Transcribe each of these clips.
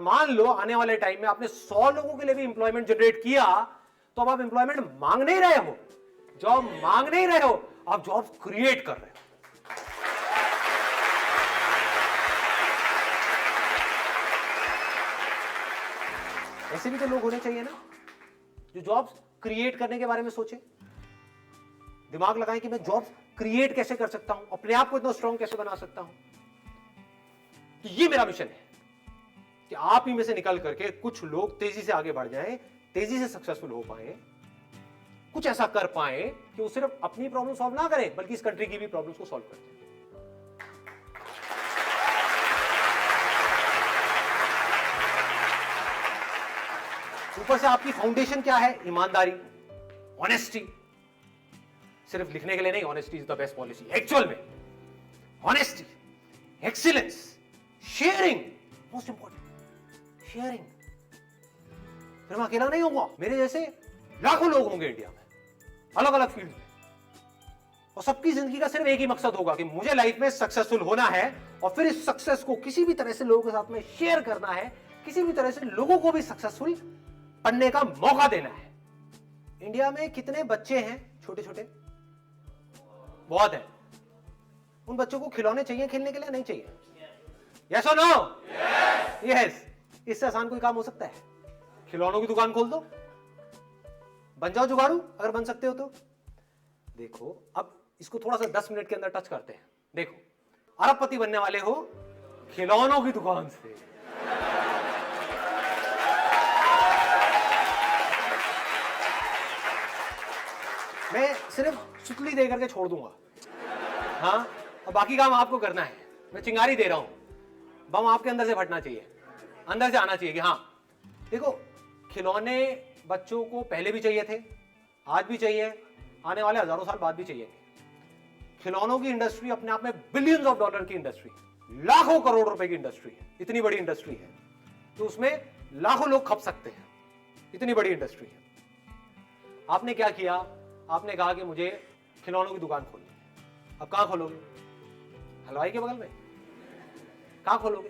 मान लो आने वाले टाइम में आपने 100 लोगों के लिए भी इंप्लॉयमेंट जनरेट किया, तो अब आप इंप्लॉयमेंट मांग नहीं रहे हो, जॉब मांग नहीं रहे हो, आप जॉब क्रिएट कर रहे हो। ऐसे भी तो लोग होने चाहिए ना, जो जॉब्स क्रिएट करने के बारे में सोचे, दिमाग लगाएं कि मैं जॉब्स क्रिएट कैसे कर सकता हूं, अपने आप को इतना स्ट्रांग कैसे बना सकता हूं। तो ये मेरा मिशन है कि आप ही में से निकल करके कुछ लोग तेजी से आगे बढ़ जाएं, तेजी से सक्सेसफुल हो पाए, कुछ ऐसा कर पाए कि वो सिर्फ अपनी प्रॉब्लम सॉल्व ना करें बल्कि इस कंट्री की भी प्रॉब्लम्स को सॉल्व कर दें। ऊपर से आपकी फाउंडेशन क्या है? ईमानदारी, ऑनेस्टी। सिर्फ लिखने के लिए नहीं, honesty is the best policy. Actual में honesty, excellence, sharing, most important sharing. फिर मैं अकेला नहीं होऊंगा, मेरे जैसे लाखों लोग होंगे इंडिया में अलग अलग फील्ड में, और सबकी जिंदगी का सिर्फ एक ही मकसद होगा कि मुझे लाइफ में सक्सेसफुल होना है और फिर इस सक्सेस को किसी भी तरह से लोगों के साथ में शेयर करना है, किसी भी तरह से लोगों को भी सक्सेसफुल बनने का मौका देना है। इंडिया में कितने बच्चे हैं छोटे छोटे? बहुत है। उन बच्चों को खिलौने चाहिए खेलने के लिए? नहीं चाहिए? यस और नो? यस। इससे आसान कोई काम हो सकता है? खिलौनों की दुकान खोल दो, बन जाओ जुगाड़ू, अगर बन सकते हो तो। देखो अब इसको थोड़ा सा 10 मिनट के अंदर टच करते हैं। देखो, अरबपति बनने वाले हो खिलौनों की दुकान से। मैं सिर्फ सुतली दे करके छोड़ दूंगा, हाँ, और बाकी काम आपको करना है। मैं चिंगारी दे रहा हूं, बम आपके अंदर से फटना चाहिए, अंदर से आना चाहिए कि हाँ। देखो, खिलौने बच्चों को पहले भी चाहिए थे, आज भी चाहिए, आने वाले हजारों साल बाद भी चाहिए। खिलौनों की इंडस्ट्री अपने आप में बिलियंस ऑफ डॉलर की इंडस्ट्री, लाखों करोड़ रुपए की इंडस्ट्री है। इतनी बड़ी इंडस्ट्री है तो उसमें लाखों लोग खप सकते हैं, इतनी बड़ी इंडस्ट्री है। आपने क्या किया? आपने कहा कि मुझे खिलौनों की दुकान खोलनी है। अब कहां खोलोगे? हलवाई के बगल में? कहां खोलोगे?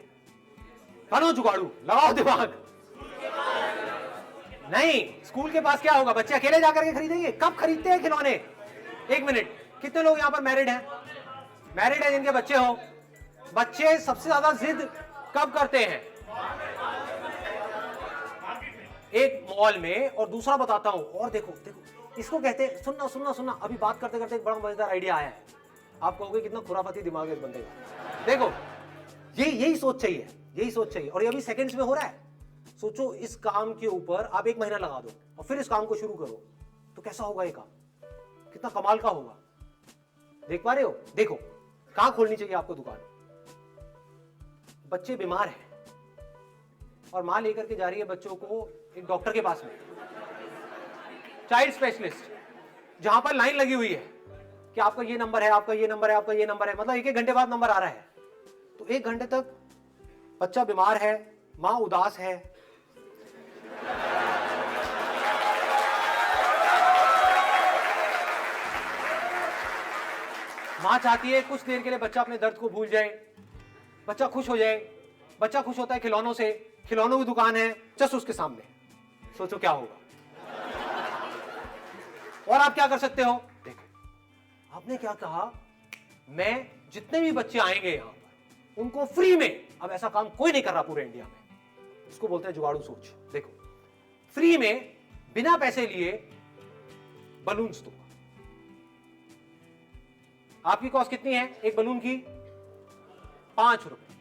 बनो जुगाड़ू, लगाओ दिमाग। नहीं, स्कूल के पास क्या होगा? बच्चे अकेले जाकर के खरीदेंगे? कब खरीदते हैं खिलौने? एक मिनट, कितने लोग यहां पर मैरिड हैं? मैरिड है जिनके बच्चे हो? बच्चे सबसे ज्यादा जिद कब करते हैं? एक मॉल में, और दूसरा बताता हूं, और देखो देखो, इसको कहते हैं, सुनना सुनना सुनना, अभी बात करते करते एक बड़ा मजेदार आइडिया आया है। आप कहोगे कितना खुराफाती दिमाग है इस बंदे का। देखो, यही सोच चाहिए, यही सोच चाहिए, और ये अभी सेकंड्स में हो रहा है। सोचो, इस काम के ऊपर आप 1 महीना लगा दो और फिर इस काम को शुरू करो, तो कैसा होगा ये काम? कितना कमाल का होगा। देख पा रहे हो? देखो, कहां खोलनी चाहिए आपको दुकान? बच्चे बीमार हैं और मां लेकर के जा रही है बच्चों को एक डॉक्टर के पास में, चाइल्ड स्पेशलिस्ट, जहां पर लाइन लगी हुई है कि आपका ये नंबर है, आपका ये नंबर है, आपका ये नंबर है, मतलब 1-1 घंटे बाद नंबर आ रहा है। तो 1 घंटे तक बच्चा बीमार है, मां उदास है, मां चाहती है कुछ देर के लिए बच्चा अपने दर्द को भूल जाए, बच्चा खुश हो जाए। बच्चा खुश होता है खिलौनों से, खिलौनों की दुकान है जस्ट उसके सामने। सोचो क्या होगा। और आप क्या कर सकते हो? देखो, आपने क्या कहा, मैं जितने भी बच्चे आएंगे यहां पर उनको फ्री में, अब ऐसा काम कोई नहीं कर रहा पूरे इंडिया में, इसको बोलते हैं जुगाड़ू सोच। देखो, फ्री में बिना पैसे लिए बलून्स दूंगा। आपकी कॉस्ट कितनी है एक बलून की? 5 रुपए।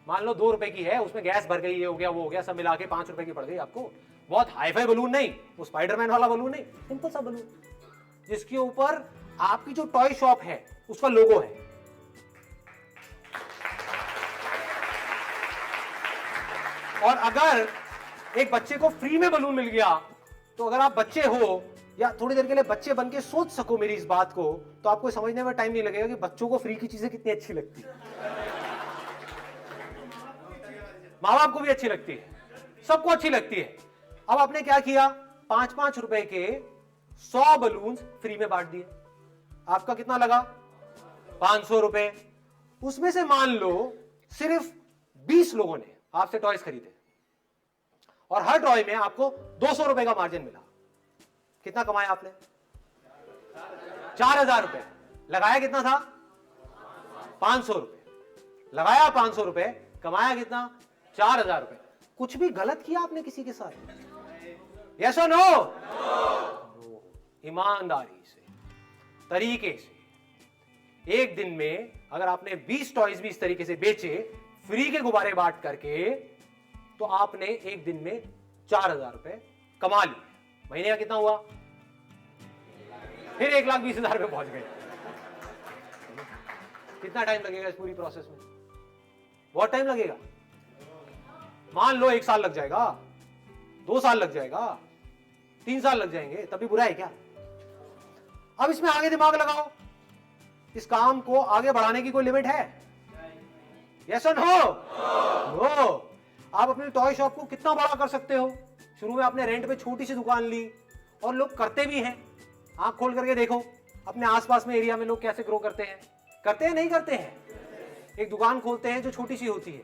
मान लो 2 रुपए की है, उसमें गैस भर गई, ये हो गया, वो हो गया, सब मिला के 5 रुपए की पड़ गई आपको। बहुत हाईफाई बलून नहीं, वो स्पाइडरमैन वाला बलून नहीं, सिंपल सा बलून जिसके ऊपर आपकी जो टॉय शॉप है उसका लोगो है। और अगर एक बच्चे को फ्री में बलून मिल गया, तो अगर आप बच्चे हो या थोड़ी देर के लिए बच्चे बन के सोच सको मेरी इस बात को, तो आपको समझने में टाइम नहीं लगेगा कि बच्चों को फ्री की चीजें कितनी अच्छी लगती है। माँ बाप को भी अच्छी लगती है, सबको अच्छी लगती है। अब आपने क्या किया? 5-5 रुपए के 100 बलून्स फ्री में बांट दिए। आपका कितना लगा? 500 रुपए। उसमें से मान लो सिर्फ 20 लोगों ने आपसे टॉयज खरीदे और हर टॉय में आपको 200 रुपए का मार्जिन मिला, कितना कमाया आपने? 4000 रुपए। लगाया कितना था? 500 रुपए। लगाया 500 रुपए, कमाया कितना? 4000 रुपए। कुछ भी गलत किया आपने किसी के साथ? यस और नो? ईमानदारी से, तरीके से, एक दिन में अगर आपने 20 टॉयज भी इस तरीके से बेचे, फ्री के गुब्बारे बांट करके, तो आपने एक दिन में 4000 रुपए कमा लिए। महीने का कितना हुआ? फिर 1,20,000 पे पहुंच गए। कितना टाइम लगेगा इस पूरी प्रोसेस में? बहुत टाइम लगेगा। मान लो 1 साल लग जाएगा, 2 साल लग जाएगा, 3 साल लग जाएंगे, तभी बुरा है क्या? अब इसमें आगे दिमाग लगाओ, इस काम को आगे बढ़ाने की कोई लिमिट है? यस और नो? नो। आप अपनी टॉय शॉप को कितना बड़ा कर सकते हो? शुरू में आपने रेंट पे छोटी सी दुकान ली, और लोग करते भी हैं। आंख खोल करके देखो अपने आसपास में एरिया में लोग कैसे ग्रो करते हैं। करते हैं नहीं करते हैं? एक दुकान खोलते हैं जो छोटी सी होती है।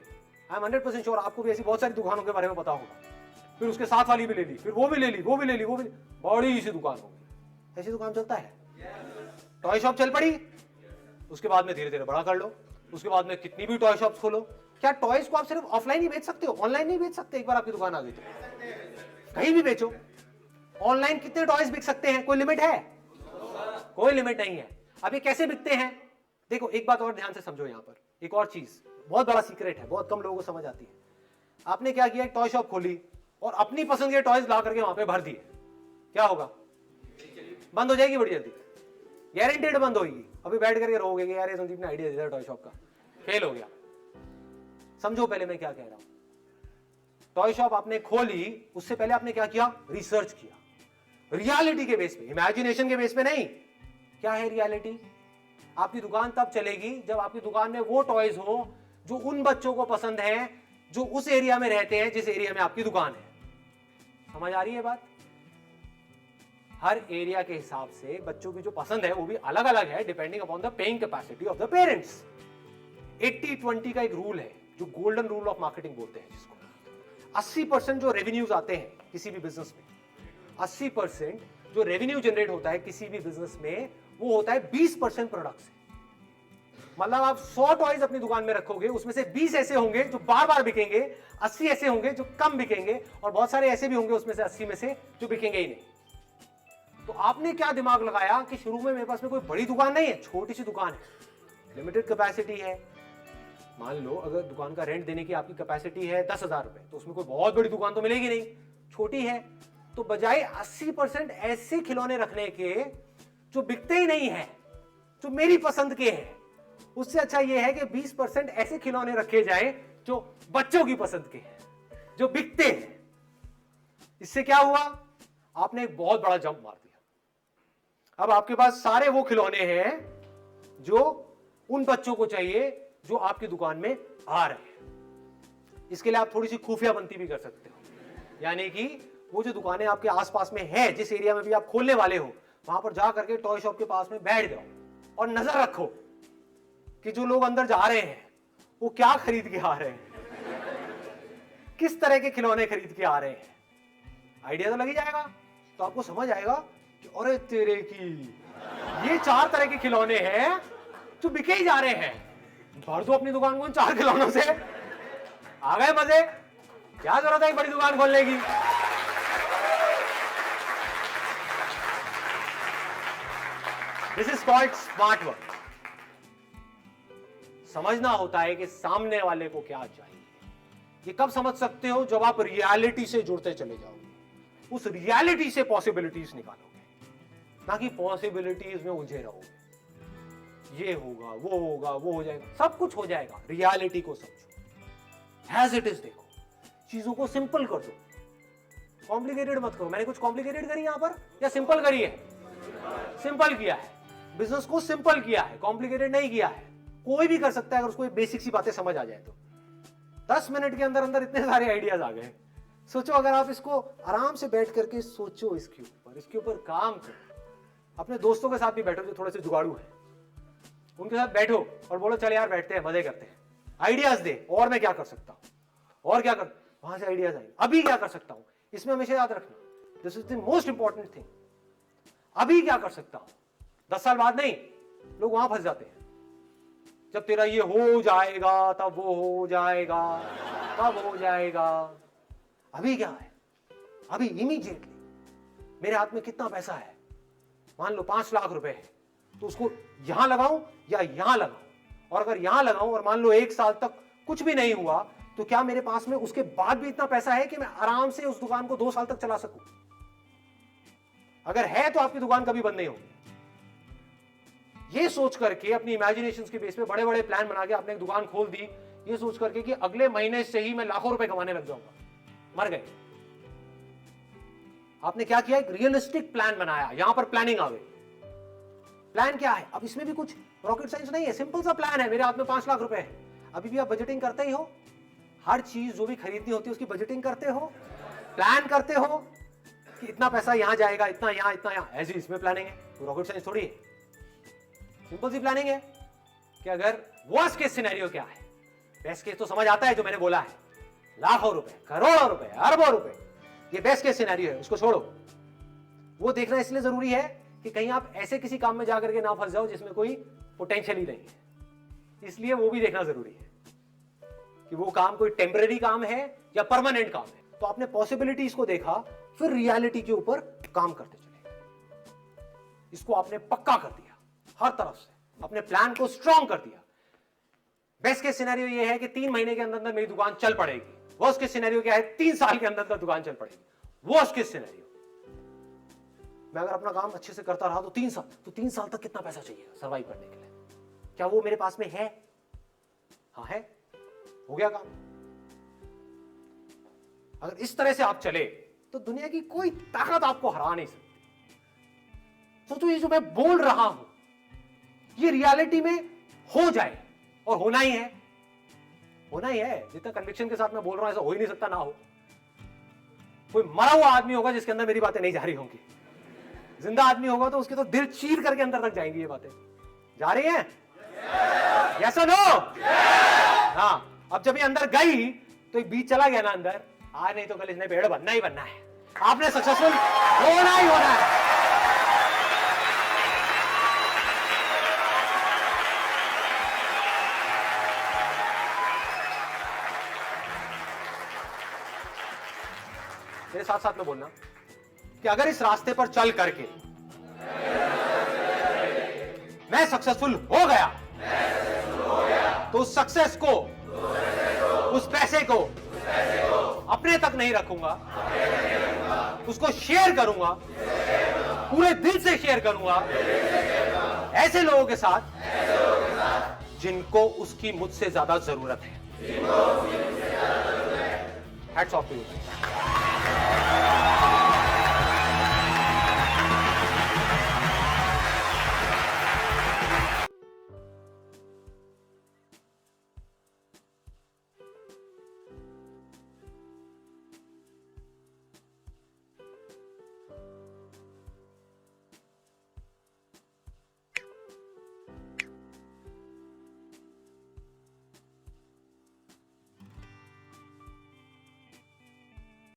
आई एम 100% श्योर आपको भी ऐसी बहुत सारी दुकानों के बारे में पता होगा। फिर उसके साथ वाली भी ले ली, फिर वो भी ले ली, वो भी ले ली, वो भी, बड़ी सी दुकान होगी। ऐसी दुकान चलता है? टॉय शॉप चल पड़ी, उसके बाद में धीरे धीरे बड़ा कर लो, उसके बाद में कितनी भी टॉय शॉप्स खोलो। क्या टॉयज को आप सिर्फ ऑफलाइन ही बेच सकते हो? ऑनलाइन नहीं बेच सकते? एक बार आपकी दुकान आ गई तो कहीं भी बेचो। ऑनलाइन कितने टॉयज बिक सकते हैं? कोई लिमिट है? कोई लिमिट नहीं है। अब ये कैसे बिकते हैं? देखो एक बात और ध्यान से समझो, यहां पर एक और चीज, बहुत बड़ा सीक्रेट है, बहुत कम लोगों को समझ आती है। आपने क्या किया? एक टॉय शॉप खोली और अपनी पसंद के टॉयज ला करके वहां पे भर दिए, क्या होगा? बंद हो जाएगी बड़ी जल्दी, गारंटेड बंद होगी। अभी बैठ करके रहोगे कि यार ये संदीप ने आइडिया दिया टॉय शॉप का, फेल हो गया। समझो पहले मैं क्या कह रहा हूं। टॉय शॉप आपने खोली, उससे पहले आपने क्या किया? रिसर्च किया, रियलिटी के बेस पे, इमेजिनेशन के बेस पे नहीं। क्या है रियलिटी? आपकी दुकान तब चलेगी जब आपकी दुकान में वो टॉयज हो जो उन बच्चों को पसंद है जो उस एरिया में रहते हैं जिस एरिया में आपकी दुकान है। समझ आ रही है बात? हर एरिया के हिसाब से बच्चों की जो पसंद है वो भी अलग अलग है, depending upon the paying capacity of the parents. 80-20 का एक रूल है जो गोल्डन रूल ऑफ मार्केटिंग बोलते हैं, जिसको 80% जो रेवेन्यूज आते हैं किसी भी बिजनेस में, 80% जो रेवेन्यू जनरेट होता है किसी भी बिजनेस में, वो होता है 20% प्रोडक्ट से। मतलब आप 100 टॉयज अपनी दुकान में रखोगे, उसमें से 20 ऐसे होंगे जो बार बार बिकेंगे, 80 ऐसे होंगे जो कम बिकेंगे, और बहुत सारे ऐसे भी होंगे उसमें से 80 में से जो बिकेंगे ही नहीं। तो आपने क्या दिमाग लगाया कि शुरू में मेरे पास में कोई बड़ी दुकान नहीं है, छोटी सी दुकान है, लिमिटेड कैपेसिटी है। मान लो अगर दुकान का रेंट देने की आपकी कैपेसिटी है 10,000 रुपए, तो उसमें कोई बहुत बड़ी दुकान तो मिलेगी नहीं, छोटी है। तो बजाय 80% ऐसे खिलौने रखने के जो बिकते ही नहीं है, जो मेरी पसंद के हैं, उससे अच्छा यह है कि 20% ऐसे खिलौने रखे जाए जो बच्चों की पसंद के हैं, जो बिकते हैं। इससे क्या हुआ? आपने एक बहुत बड़ा जंप मार दिया। अब आपके पास सारे वो खिलौने हैं जो उन बच्चों को चाहिए जो आपकी दुकान में आ रहे हैं। इसके लिए आप थोड़ी सी खुफिया बनती भी कर सकते हो, यानी कि वो जो दुकानें आपके आसपास में है, जिस एरिया में भी आप खोलने वाले हो, वहां पर जा करके टॉय शॉप के पास में बैठ जाओ और नजर रखो कि जो लोग अंदर जा रहे हैं वो क्या खरीद के आ रहे हैं, किस तरह के खिलौने खरीद के आ रहे हैं। आइडिया तो लग ही जाएगा, तो आपको समझ आएगा कि अरे तेरे की, ये 4 तरह के खिलौने हैं जो बिके ही जा रहे हैं, भर दो अपनी दुकान को इन 4 खिलौनों से। आ गए मजे? क्या जरूरत है एक बड़ी दुकान खोलने की? This is called smart work. समझना होता है कि सामने वाले को क्या चाहिए। ये कब समझ सकते हो? जब आप रियलिटी से जुड़ते चले जाओगे, उस रियलिटी से पॉसिबिलिटीज निकालोगे, ना कि पॉसिबिलिटीज में उलझे रहोगे। ये होगा, वो होगा, वो हो जाएगा, सब कुछ हो जाएगा। रियलिटी को समझो, एज इट इज देखो, चीजों को सिंपल कर दो, कॉम्प्लिकेटेड मत करो। मैंने कुछ कॉम्प्लिकेटेड करी यहां पर या सिंपल करी है? सिंपल किया है, बिजनेस को सिंपल किया है, कॉम्प्लिकेटेड नहीं किया है। कोई भी कर सकता है अगर उसको बेसिक सी बातें समझ आ जाए तो। 10 मिनट के अंदर अंदर इतने सारे आइडियाज आ गए। सोचो अगर आप इसको आराम से बैठ करके सोचो, इसके ऊपर काम करो। अपने दोस्तों के साथ भी बैठो जो थोड़े से जुगाड़ू है, उनके साथ बैठो और बोलो चल यार बैठते हैं, मजे करते हैं, आइडियाज दे और मैं क्या कर सकता हूं। और क्या कर, वहां से आइडियाज आएंगे, अभी क्या कर सकता हूं, इसमें हमेशा याद रखना, this is the most important thing. अभी क्या कर सकता हूं, 10 साल बाद नहीं। लोग वहां फंस जाते हैं, जब तेरा ये हो जाएगा तब वो हो जाएगा, तब हो जाएगा। अभी क्या है, अभी इमीडिएटली मेरे हाथ में कितना पैसा है, मान लो 5 लाख रुपए है, तो उसको यहां लगाऊं या यहां लगाऊं, और अगर यहां लगाऊं और मान लो 1 साल तक कुछ भी नहीं हुआ, तो क्या मेरे पास में उसके बाद भी इतना पैसा है कि मैं आराम से उस दुकान को 2 साल तक चला सकूं? अगर है तो आपकी दुकान कभी बंद नहीं होगी। ये सोच करके अपनी इमेजिनेशन के बेस पे बड़े बड़े प्लान बना के आपने एक दुकान खोल दी, ये सोच करके कि अगले महीने से ही मैं लाखों रुपए कमाने लग जाऊंगा, मर गए। आपने क्या किया, एक रियलिस्टिक प्लान बनाया, यहां पर प्लानिंग आ गई। प्लान क्या है, अब इसमें भी कुछ रॉकेट साइंस नहीं है, सिंपल सा प्लान है। मेरे हाथ में 5 लाख रुपए है, अभी भी आप बजटिंग करते ही हो, हर चीज जो भी खरीदनी होती है उसकी बजटिंग करते हो, प्लान करते हो कि इतना पैसा यहां जाएगा, इतना यहां, इतना यहां, ऐसी इसमें प्लानिंग है। तो रॉकेट साइंस थोड़ी है, सिंपल सी प्लानिंग है कि अगर वर्स्ट केस सिनेरियो क्या है, बेस्ट केस तो समझ आता है जो मैंने बोला है, लाखों रुपए, करोड़ों रुपए, अरबों रुपए, ये बेस्ट केस सिनेरियो है, उसको छोड़ो। वो देखना इसलिए जरूरी है कि कहीं आप ऐसे किसी काम में जाकर के ना फंस जाओ जिसमें कोई पोटेंशियल ही नहीं है, इसलिए वो भी देखना जरूरी है कि वो काम कोई टेम्पररी काम है या परमानेंट काम है। तो आपने पॉसिबिलिटीज को देखा, फिर रियलिटी के ऊपर काम करते चले, इसको आपने पक्का कर दिया, हर तरफ से अपने प्लान को स्ट्रॉन्ग कर दिया। बेस्ट केस सिनेरियो ये है कि 3 महीने के अंदर अंदर मेरी दुकान चल पड़ेगी। वर्स्ट केस सिनेरियो क्या है, 3 साल के अंदर अंदर दुकान चल पड़ेगी। वर्स्ट केस सिनेरियो, मैं अगर अपना काम अच्छे से करता रहा तो 3 साल तक कितना पैसा चाहिए सर्वाइव करने के लिए, क्या वो मेरे पास में है? हाँ है, हो गया काम। अगर इस तरह से आप चले तो दुनिया की कोई ताकत आपको हरा नहीं सकती। सोचो ये जो मैं बोल रहा हूं ये रियलिटी में हो जाए, और होना ही है, होना ही है। जितना कन्विक्शन के साथ मैं बोल रहा हूं ऐसा हो ही नहीं सकता ना हो। कोई मरा हुआ आदमी होगा जिसके अंदर मेरी बातें नहीं जा रही होंगी, जिंदा आदमी होगा तो उसके तो दिल चीर करके अंदर तक जाएंगी ये बातें। जा रही हैं? यस और नो? हाँ, अब जब ये अंदर गई तो एक बीज चला गया ना अंदर, आज नहीं तो कल इसने पेड़ बनना ही बनना है, आपने सक्सेसफुल होना ही होना है। मेरे साथ साथ में बोलना कि अगर इस रास्ते पर चल करके मैं सक्सेसफुल हो गया तो उस सक्सेस को, उस पैसे को अपने तक नहीं रखूंगा, उसको शेयर करूंगा, पूरे दिल से शेयर करूंगा ऐसे लोगों के साथ जिनको उसकी मुझसे ज्यादा जरूरत है। Hats off to you.